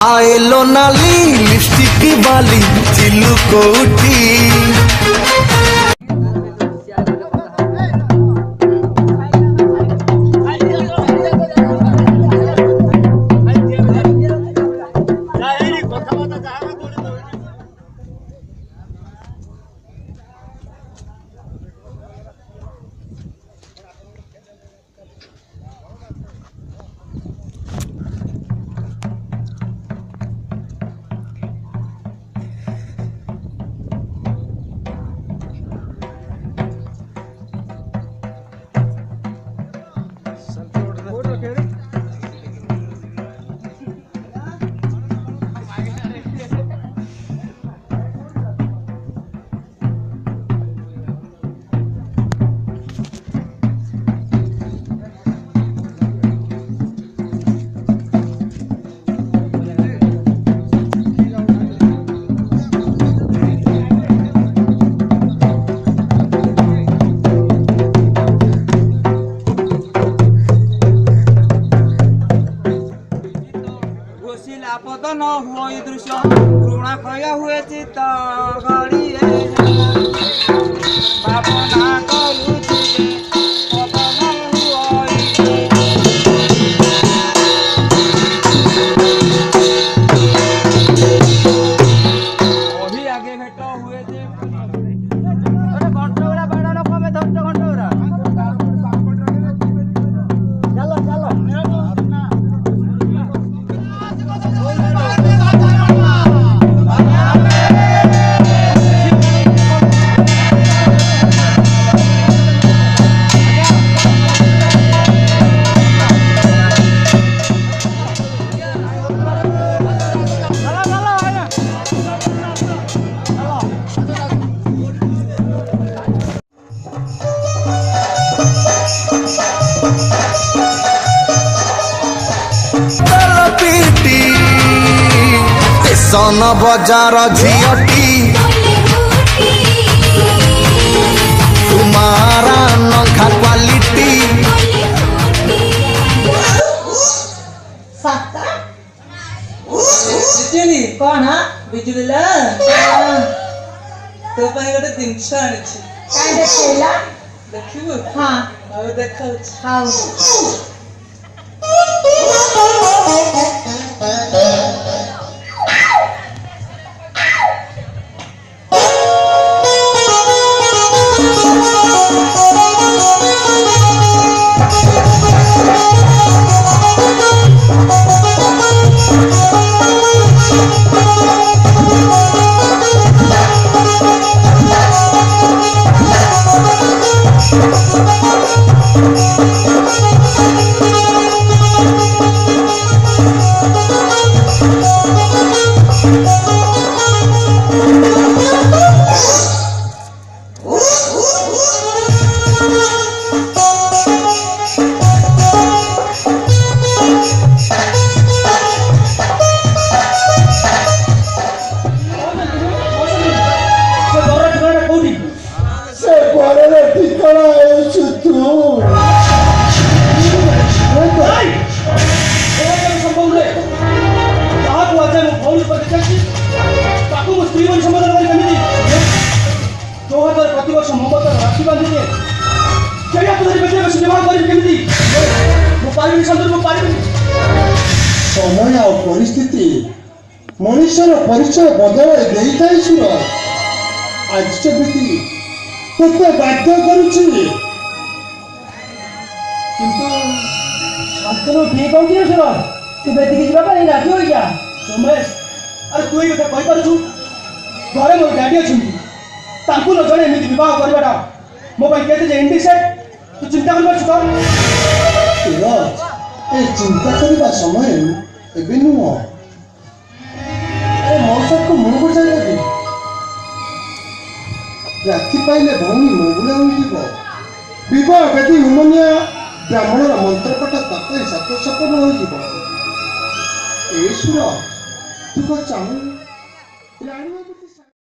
आएलो नाली लिपस्टिक वाली चिल्लू कोठी आपद न हुआ दृश्य घृणा क्षय हुए चित्त घड़ी भावना करुछि पवन अभी आगे भेट हुए घंटा बड़ा लोक में धरते घंटा चलो चलो सन बजार झीटी तुम्हारा नखा क्वालिटी कौन बिजुली तो गोटे जिनस देखिबू हाँ देखा समय आ परिस्थिति मनुष्यर परिचय बदल देई सुर आज जमीती तोते बाध्य करुछि किंतु शांतनु ठीक हो गया सुर तू बेटी की बाबा नहीं राजी हो गया रमेश अरे तू ही कथा कहि परछु घरे मोर डैडी अछंती तांकु न जणे एमिति विवाह करबाटा मो भाई कहते जे इंडिसेट तू चिंता कर परछु तो ए चिंता करबा समय एबे नुह ए मौसम को मुंह बुझाई लगे राति पाइले भौनी मुगुला हो विवाह बेदी हुमनिया ब्राह्मणर मंत्रपट तक सत सपन हो ए सुर तू को चाहू